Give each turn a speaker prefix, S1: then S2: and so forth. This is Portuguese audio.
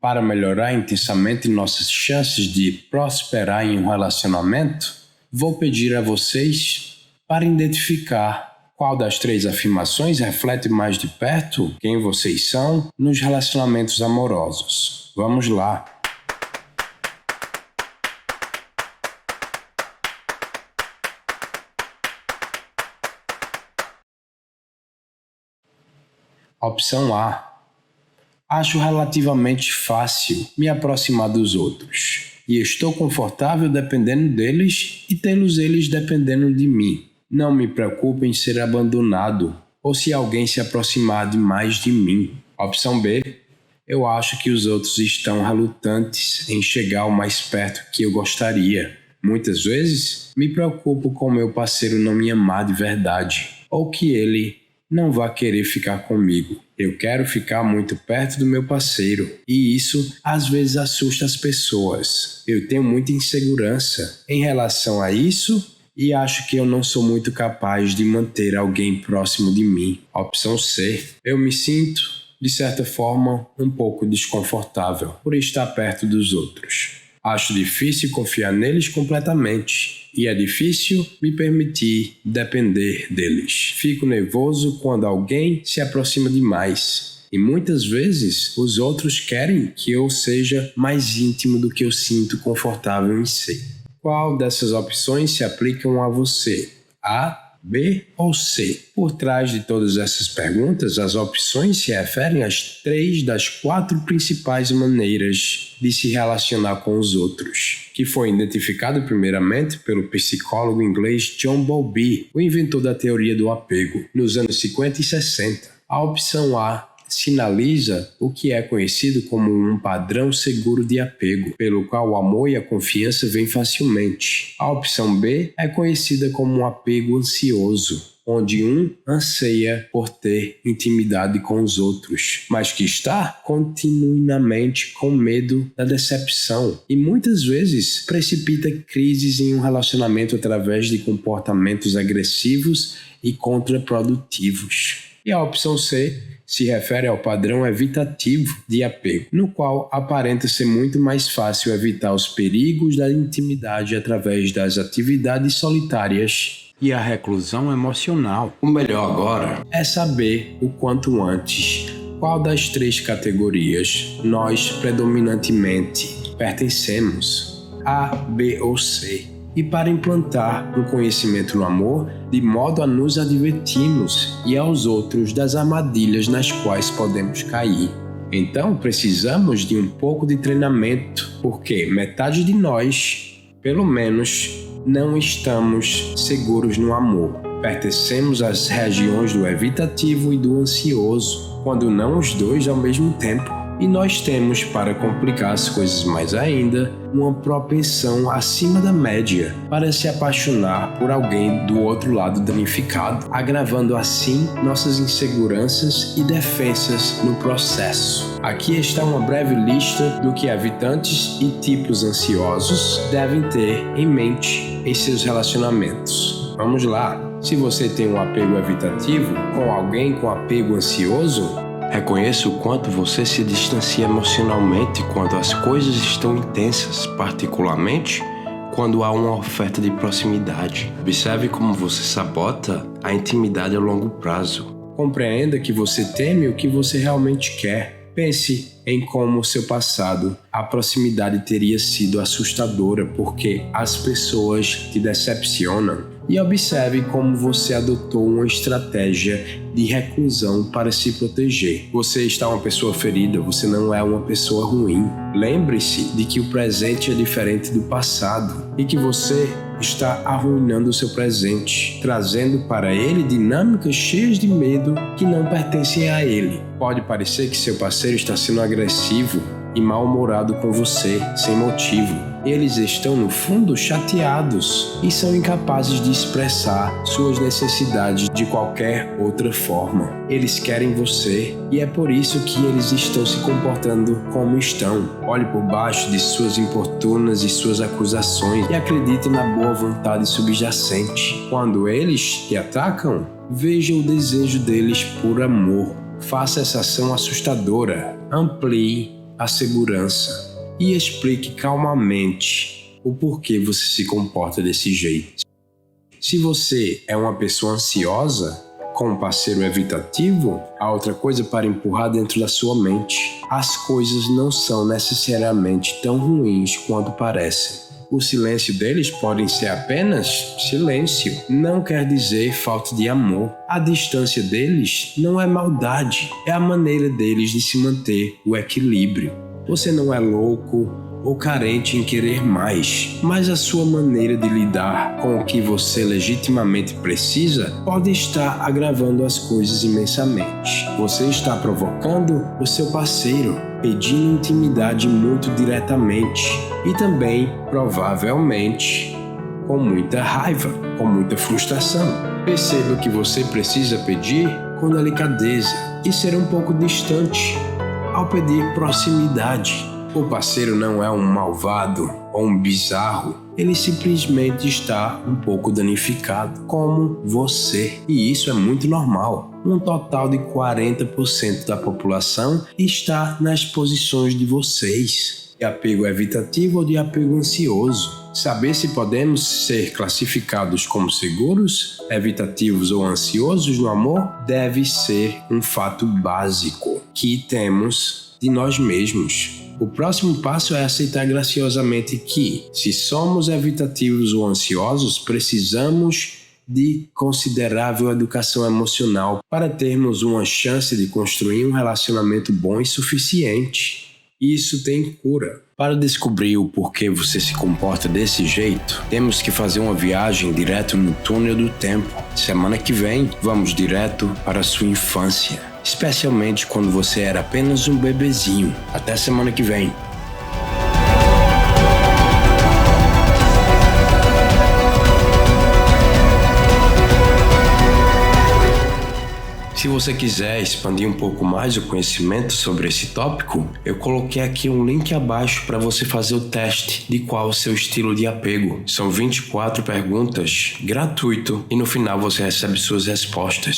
S1: para melhorar intensamente nossas chances de prosperar em um relacionamento, vou pedir a vocês para identificar qual das 3 afirmações reflete mais de perto quem vocês são nos relacionamentos amorosos. Vamos lá! Opção A. Acho relativamente fácil me aproximar dos outros, e estou confortável dependendo deles e tê-los eles dependendo de mim. Não me preocupo em ser abandonado ou se alguém se aproximar demais de mim. Opção B. Eu acho que os outros estão relutantes em chegar o mais perto que eu gostaria. Muitas vezes me preocupo com meu parceiro não me amar de verdade ou que ele não vai querer ficar comigo. Eu quero ficar muito perto do meu parceiro e isso às vezes assusta as pessoas. Eu tenho muita insegurança em relação a isso e acho que eu não sou muito capaz de manter alguém próximo de mim. Opção C. Eu me sinto, de certa forma, um pouco desconfortável por estar perto dos outros. Acho difícil confiar neles completamente e é difícil me permitir depender deles. Fico nervoso quando alguém se aproxima demais e muitas vezes os outros querem que eu seja mais íntimo do que eu sinto confortável em ser. Qual dessas opções se aplicam a você? A, B ou C? Por trás de todas essas perguntas, as opções se referem às 3 das 4 principais maneiras de se relacionar com os outros, que foi identificado primeiramente pelo psicólogo inglês John Bowlby, o inventor da teoria do apego, nos anos 50 e 60. A opção A sinaliza o que é conhecido como um padrão seguro de apego, pelo qual o amor e a confiança vêm facilmente. A opção B é conhecida como um apego ansioso, onde um anseia por ter intimidade com os outros, mas que está continuamente com medo da decepção e muitas vezes precipita crises em um relacionamento através de comportamentos agressivos e contraprodutivos. E a opção C se refere ao padrão evitativo de apego, no qual aparenta ser muito mais fácil evitar os perigos da intimidade através das atividades solitárias e a reclusão emocional. O melhor agora é saber o quanto antes qual das 3 categorias nós predominantemente pertencemos, A, B ou C. E para implantar um conhecimento no amor, de modo a nos advertirmos e aos outros das armadilhas nas quais podemos cair. Então, precisamos de um pouco de treinamento, porque metade de nós, pelo menos, não estamos seguros no amor. Pertencemos às regiões do evitativo e do ansioso, quando não os dois ao mesmo tempo. E nós temos, para complicar as coisas mais ainda, uma propensão acima da média para se apaixonar por alguém do outro lado danificado, agravando assim nossas inseguranças e defensas no processo. Aqui está uma breve lista do que evitantes e tipos ansiosos devem ter em mente em seus relacionamentos. Vamos lá! Se você tem um apego evitativo com alguém com apego ansioso, reconheça o quanto você se distancia emocionalmente quando as coisas estão intensas, particularmente quando há uma oferta de proximidade. Observe como você sabota a intimidade a longo prazo. Compreenda que você teme o que você realmente quer. Pense em como seu passado, a proximidade teria sido assustadora porque as pessoas te decepcionam. E observe como você adotou uma estratégia de reclusão para se proteger. Você está uma pessoa ferida, você não é uma pessoa ruim. Lembre-se de que o presente é diferente do passado e que você está arruinando o seu presente, trazendo para ele dinâmicas cheias de medo que não pertencem a ele. Pode parecer que seu parceiro está sendo agressivo e mal-humorado com você, sem motivo. Eles estão, no fundo, chateados e são incapazes de expressar suas necessidades de qualquer outra forma. Eles querem você e é por isso que eles estão se comportando como estão. Olhe por baixo de suas importunas e suas acusações e acredite na boa vontade subjacente. Quando eles te atacam, veja o desejo deles por amor. Faça essa ação assustadora. Amplie a segurança e explique calmamente o porquê você se comporta desse jeito. Se você é uma pessoa ansiosa, com um parceiro evitativo, há outra coisa para empurrar dentro da sua mente. As coisas não são necessariamente tão ruins quanto parecem. O silêncio deles pode ser apenas silêncio. Não quer dizer falta de amor. A distância deles não é maldade. É a maneira deles de se manter o equilíbrio. Você não é louco ou carente em querer mais, mas a sua maneira de lidar com o que você legitimamente precisa pode estar agravando as coisas imensamente. Você está provocando o seu parceiro, pedindo intimidade muito diretamente e também, provavelmente, com muita raiva, com muita frustração. Perceba que você precisa pedir com delicadeza e ser um pouco distante ao pedir proximidade. O parceiro não é um malvado ou um bizarro, ele simplesmente está um pouco danificado, como você. E isso é muito normal. Um total de 40% da população está nas posições de vocês, de apego evitativo ou de apego ansioso. Saber se podemos ser classificados como seguros, evitativos ou ansiosos no amor deve ser um fato básico que temos de nós mesmos. O próximo passo é aceitar graciosamente que, se somos evitativos ou ansiosos, precisamos de considerável educação emocional para termos uma chance de construir um relacionamento bom e suficiente. Isso tem cura. Para descobrir o porquê você se comporta desse jeito, temos que fazer uma viagem direto no túnel do tempo. Semana que vem, vamos direto para a sua infância, especialmente quando você era apenas um bebezinho. Até semana que vem. Se você quiser expandir um pouco mais o conhecimento sobre esse tópico, eu coloquei aqui um link abaixo para você fazer o teste de qual é o seu estilo de apego. São 24 perguntas, gratuito, e no final você recebe suas respostas.